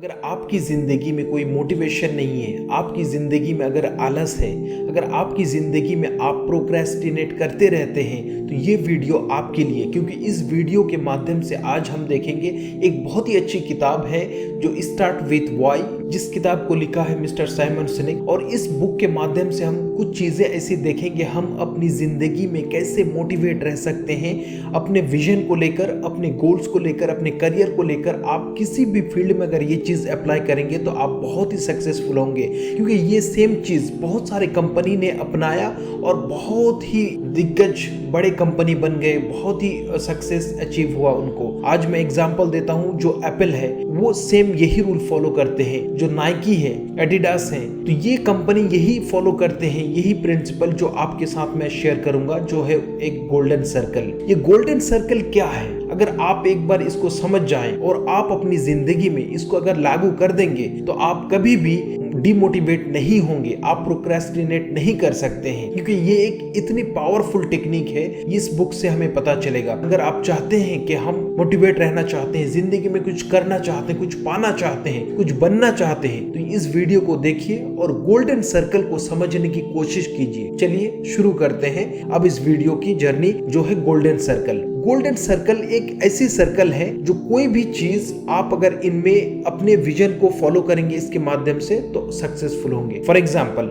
अगर आपकी ज़िंदगी में कोई मोटिवेशन नहीं है, आपकी ज़िंदगी में अगर आलस है, अगर आपकी ज़िंदगी में आप प्रोक्रेस्टिनेट करते रहते हैं, तो ये वीडियो आपके लिए, क्योंकि इस वीडियो के माध्यम से आज हम देखेंगे एक बहुत ही अच्छी किताब है जो स्टार्ट विथ वाई, जिस किताब को लिखा है मिस्टर साइमन सिनेक। और इस बुक के माध्यम से हम कुछ चीज़ें ऐसी देखेंगे, हम अपनी ज़िंदगी में कैसे मोटिवेट रह सकते हैं, अपने विजन को लेकर, अपने गोल्स को लेकर, अपने करियर को लेकर। आप किसी भी फील्ड में अगर ये चीज़ अप्लाई करेंगे तो आप बहुत ही सक्सेसफुल होंगे, क्योंकि ये सेम चीज़ बहुत सारे कंपनी ने अपनाया और बहुत ही दिग्गज बड़े कंपनी बन गए, बहुत ही सक्सेस अचीव हुआ उनको। आज मैं एग्जांपल देता हूँ, जो एप्पल है वो सेम यही रूल फॉलो करते हैं, जो नाइकी है, एडिडास है, तो ये कंपनी यही फॉलो करते हैं, यही प्रिंसिपल जो आपके साथ मैं शेयर करूंगा, जो है एक गोल्डन सर्कल। ये गोल्डन सर्कल क्या है? अगर आप एक बार इसको समझ जाएं और आप अपनी जिंदगी में इसको अगर लागू कर देंगे तो आप कभी भी डिमोटिवेट नहीं होंगे, आप प्रोक्रेस्टिनेट नहीं कर सकते हैं, क्योंकि ये एक इतनी पावरफुल टेक्निक है। इस बुक से हमें पता चलेगा। अगर आप चाहते हैं कि हम मोटिवेट रहना चाहते हैं, जिंदगी में कुछ करना चाहते हैं, कुछ पाना चाहते हैं, कुछ बनना चाहते हैं, तो इस वीडियो को देखिए और गोल्डन सर्कल को समझने की कोशिश कीजिए। चलिए शुरू करते हैं अब इस वीडियो की जर्नी, जो है गोल्डन सर्कल। गोल्डन सर्कल एक ऐसी सर्कल है जो कोई भी चीज आप अगर इनमें अपने विजन को फॉलो करेंगे इसके माध्यम से, तो सक्सेसफुल होंगे। फॉर एग्जाम्पल,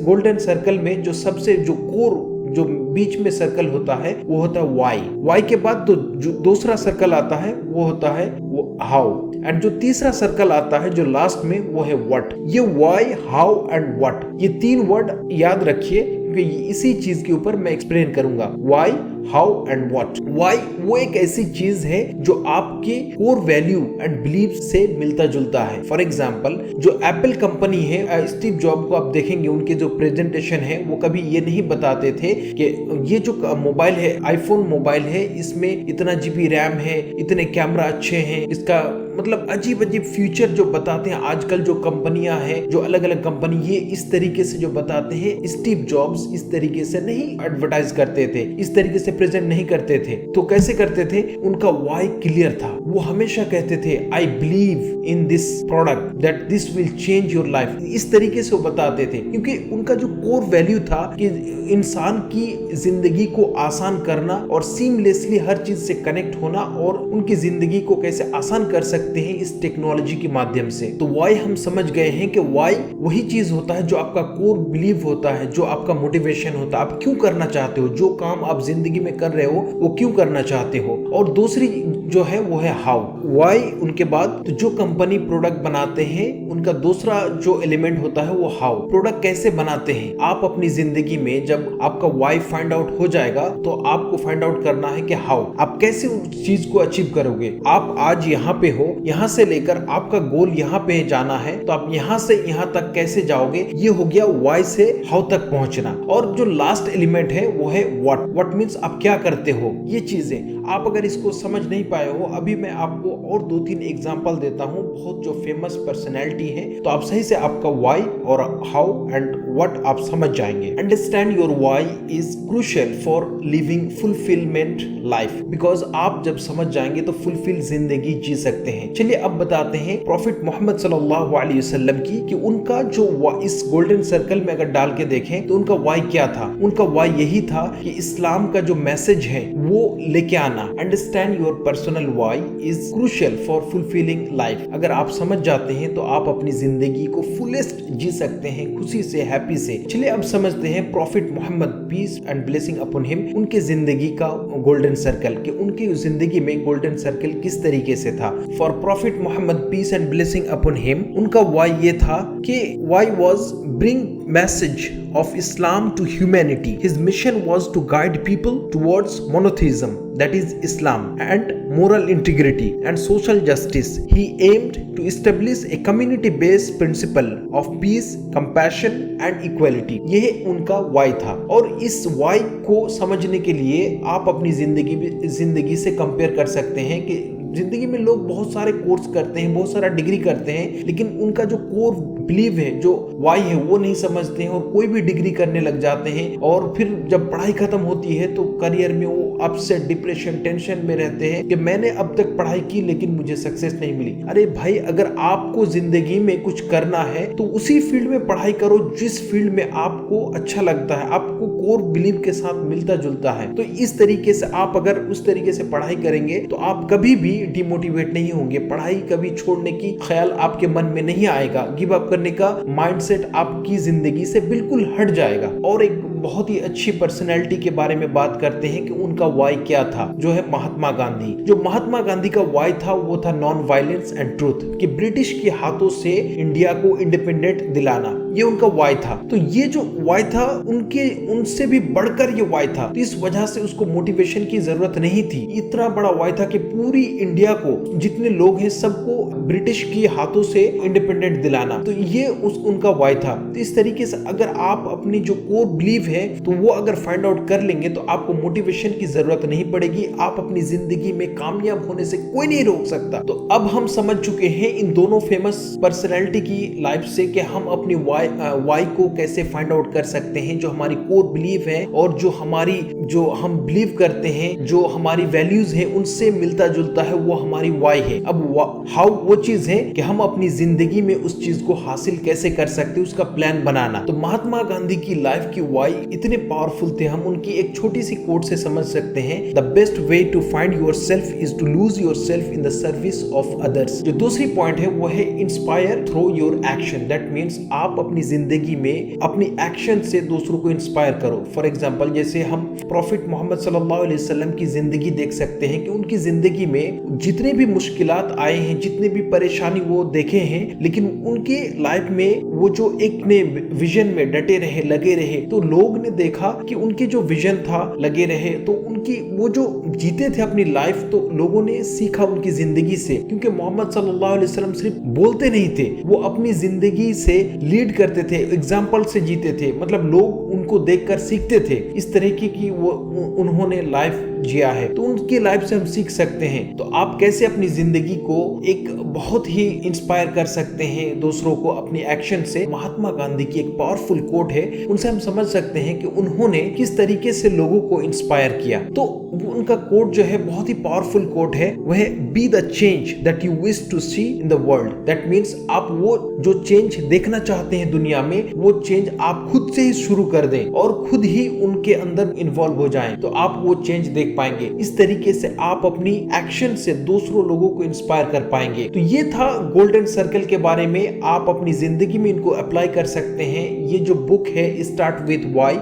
गोल्डन सर्कल में जो सबसे जो कोर, जो बीच में सर्कल होता है वो होता है वाई। वाई के बाद तो जो दूसरा सर्कल आता है वो होता है वो हाउ, एंड जो तीसरा सर्कल आता है जो लास्ट में वो है व्हाट। ये वाई, हाउ एंड व्हाट, ये तीन वर्ड याद रखिए, क्योंकि इसी चीज के ऊपर मैं एक्सप्लेन करूंगा। Why, how and what. Why वो एक ऐसी चीज है जो आपके कोर वैल्यू एंड बिलीफ से मिलता जुलता है। फॉर एग्जाम्पल, जो एप्पल कंपनी है, स्टीव जॉब को आप देखेंगे, उनके जो प्रेजेंटेशन है वो कभी ये नहीं बताते थे कि ये जो मोबाइल है, आईफोन मोबाइल है, इसमें इतना जीबी रैम है, इतने कैमरा अच्छे हैं, इसका मतलब अजीब अजीब फ्यूचर जो बताते हैं। आजकल जो कंपनियां हैं, जो अलग अलग कंपनी, ये इस तरीके से जो बताते हैं, स्टीव जॉब्स इस तरीके से नहीं एडवर्टाइज करते थे, इस तरीके से प्रेजेंट नहीं करते थे। तो कैसे करते थे? उनका वाई क्लियर था। वो हमेशा कहते थे, I believe in this product that this will change your life. इस तरीके से वो बताते थे, क्योंकि उनका जो कोर वैल्यू था कि इंसान की जिंदगी को आसान करना और सीमलेसली हर चीज से कनेक्ट होना, और उनकी जिंदगी को कैसे आसान कर सकते हैं इस टेक्नोलॉजी के माध्यम से। तो वाई हम समझ गए हैं कि वाई वही चीज होता है जो आपका कोर बिलीव होता है, जो आपका मोटिवेशन होता है। आप क्यों करना चाहते हो, जो काम आप जिंदगी में कर रहे हो वो क्यों करना चाहते हो। और दूसरी जो है वो है हाउ। वाई उनके बाद तो जो कंपनी प्रोडक्ट बनाते हैं, उनका दूसरा जो एलिमेंट होता है वो हाउ। प्रोडक्ट कैसे बनाते हैं, आप अपनी जिंदगी में जब आपका वाई फाइंड आउट हो जाएगा तो आपको फाइंड आउट करना है कि हाउ, आप कैसे उस चीज को अचीव करोगे। आप आज यहाँ पे हो, यहाँ से लेकर आपका गोल यहाँ पे जाना है, तो आप यहाँ से यहाँ तक कैसे जाओगे, ये हो गया वाई से हाउ तक पहुंचना। और जो लास्ट एलिमेंट है वो है व्हाट। व्हाट मीन्स आप क्या करते हो। ये चीजें आप अगर इसको समझ नहीं पाए हो, अभी मैं आपको और 2-3 एग्जांपल देता हूँ, बहुत जो फेमस पर्सनैलिटी है, तो आप सही से आपका वाई और हाउ एंड व्हाट आप समझ जाएंगे। Understand your why is crucial for living fulfilment life, because आप जब समझ जाएंगे तो फुलफिल जिंदगी जी सकते हैं। चलिए अब बताते हैं प्रॉफिट मोहम्मद सल्लल्लाहु अलैहि वसल्लम की, कि उनका जो इस गोल्डन सर्कल में अगर डाल के देखें तो उनका वाई क्या था। उनका वाई यही था कि इस्लाम का जो मैसेज है वो लेके आना। Understand your personal why is crucial for fulfilling life. अगर आप समझ जाते हैं तो आप अपनी जिंदगी को फुलेस्ट जी सकते हैं, खुशी से, हैप्पी से। चलिए अब समझते हैं prophet Mohammad, peace and blessing upon him, उनके जिंदगी का गोल्डन सर्कल, कि उनकी जिंदगी में गोल्डन सर्कल किस तरीके से था। For prophet Mohammad, peace and blessing upon him, उनका वाई ये था कि why was bring message of Islam to humanity. His mission was to guide people towards monotheism, that is Islam, and moral integrity and social justice. He aimed to establish a community-based principle of peace, compassion and equality. यह उनका Y था। और इस Y को समझने के लिए आप अपनी जिंदगी से कंपेयर कर सकते हैं कि जिंदगी में लोग बहुत सारे कोर्स करते हैं, बहुत सारा डिग्री करते हैं, लेकिन उनका जो कोर बिलीव है, जो वाई है, वो नहीं समझते हैं और कोई भी डिग्री करने लग जाते हैं और फिर जब पढ़ाई खत्म होती है तो करियर में वो अपसेट, डिप्रेशन, टेंशन में रहते हैं कि मैंने अब तक पढ़ाई की लेकिन मुझे सक्सेस नहीं मिली। अरे भाई, अगर आपको जिंदगी में कुछ करना है तो उसी फील्ड में पढ़ाई करो जिस फील्ड में आपको अच्छा लगता है, आपको कोर बिलीव के साथ मिलता जुलता है। तो इस तरीके से आप अगर उस तरीके से पढ़ाई करेंगे तो आप कभी भी डिमोटिवेट नहीं होंगे, पढ़ाई कभी छोड़ने की ख्याल आपके मन में नहीं आएगा, गिव अप करने का माइंडसेट आपकी जिंदगी से बिल्कुल हट जाएगा। और एक बहुत ही अच्छी पर्सनैलिटी के बारे में बात करते हैं कि उनका वाई क्या था, जो है महात्मा गांधी। जो महात्मा गांधी का वाई था वो था नॉन वायलेंस एंड ट्रूथ, कि ब्रिटिश के हाथों से इंडिया को इंडिपेंडेंट दिलाना, ये उनका वाई था। तो ये जो वाई था उनसे भी बढ़कर ये वाई था, तो इस वजह से उसको मोटिवेशन की जरूरत नहीं थी। इतना बड़ा वाई था कि पूरी इंडिया को, जितने लोग हैं, सबको ब्रिटिश के हाथों से इंडिपेंडेंट दिलाना, तो ये उनका वाई था। तो इस तरीके से अगर आप अपनी जो कोर बिलीव है तो वो अगर फाइंड आउट कर लेंगे तो आपको मोटिवेशन की जरूरत नहीं पड़ेगी, आप अपनी जिंदगी में कामयाब होने से कोई नहीं रोक सकता। तो अब हम समझ चुके हैं इन दोनों फेमस पर्सनैलिटी की लाइफ से कि हम अपनी वाई को कैसे फाइंड आउट कर सकते हैं, जो हमारी कोर बिलीव है और जो हम बिलीव करते हैं, जो हमारी वैल्यूज है उनसे मिलता जुलता है, वो हमारी वाई है। अब हाउ वो चीज है कि हम अपनी जिंदगी में उस चीज को हासिल कैसे कर सकते हैं, उसका प्लान बनाना। तो महात्मा गांधी की लाइफ की वाई इतने पावरफुल थे, हम उनकी एक छोटी सी कोट से समझ सकते हैं, the best way to find your self is to lose your self in the service of others. जो दूसरी पॉइंट है वो है inspire through your action. That means आप अपनी जिंदगी में अपनी एक्शन से दूसरों को इंस्पायर करो। फॉर एग्जाम्पल, जैसे हम प्रॉफिट मोहम्मद सल्लल्लाहु अलैहि वसल्लम की जिंदगी देख सकते हैं कि उनकी जिंदगी में जितने भी मुश्किलात आए हैं, जितने भी परेशानी वो देखे हैं, लेकिन उनके लाइफ में वो जो एक ने विजन में डटे रहे, लगे रहे, तो लोग ने देखा कि उनके जो विजन था, लगे रहे, तो उनकी वो जो जीते थे अपनी लाइफ, तो लोगों ने सीखा उनकी जिंदगी से। क्योंकि मोहम्मद सल्लल्लाहु अलैहि वसल्लम सिर्फ बोलते नहीं थे, वो अपनी जिंदगी से लीड करते थे, एग्जाम्पल से जीते थे, मतलब लोग उनको देखकर सीखते थे। इस तरीके की वो उन्होंने लाइफ जिया है, तो उनकी लाइफ से हम सीख सकते हैं। तो आप कैसे अपनी जिंदगी को एक बहुत ही इंस्पायर कर सकते हैं दूसरों को अपनी एक्शन से। महात्मा गांधी की एक पावरफुल कोट है, उनसे हम समझ सकते हैं कि उन्होंने किस तरीके से लोगों को इंस्पायर किया। तो उनका कोट जो है बहुत ही पावरफुल कोट है, वह be the change that you wish to see in the world. That means आप वो जो चेंज देखना चाहते हैं दुनिया में, वो चेंज आप खुद से ही शुरू कर दें और खुद ही उनके अंदर इन्वॉल्व हो जाएं, तो आप वो चेंज देख पाएंगे। इस तरीके से आप अपनी एक्शन से दूसरों लोगों को इंस्पायर कर पाएंगे। तो ये था गोल्डन सर्कल के बारे में, आप अपनी जिंदगी में इनको अप्लाई कर सकते हैं। ये जो बुक है स्टार्ट विद वाई,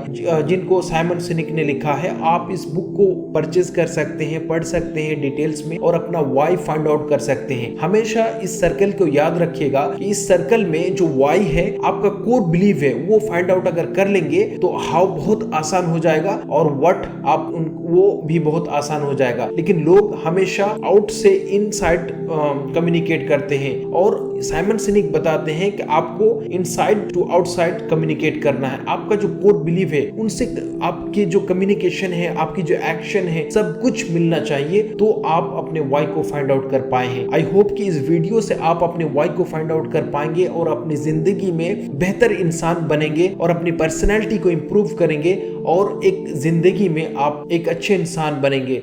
जिनको साइमन सिनेक ने लिखा है, आप इस बुक को परचेज कर सकते हैं, पढ़ सकते हैं डिटेल्स में और अपना वाई फाइंड आउट कर सकते हैं। हमेशा इस सर्कल को याद रखिएगा कि इस सर्कल में जो वाई है, आपका कोर बिलीव है, वो फाइंड आउट अगर कर लेंगे तो हाउ बहुत आसान हो जाएगा और व्हाट आप वो भी बहुत आसान हो जाएगा। लेकिन लोग हमेशा आउट से इनसाइड कम्युनिकेट करते हैं और साइमन सिनेक बताते हैं कि आपको इनसाइड टू आउटसाइड कम्युनिकेट करना है। आपका जो कोर बिलीव है उनसे आपकी जो कम्युनिकेशन है, आपकी जो एक्शन है, सब कुछ मिलना चाहिए, तो आप अपने वाई को फाइंड आउट कर पाए हैं। आई होप कि इस वीडियो से आप अपने वाई को फाइंड आउट कर पाएंगे और अपनी जिंदगी में बेहतर इंसान बनेंगे और अपनी पर्सनैलिटी को इंप्रूव करेंगे और एक जिंदगी में आप एक अच्छे इंसान बनेंगे।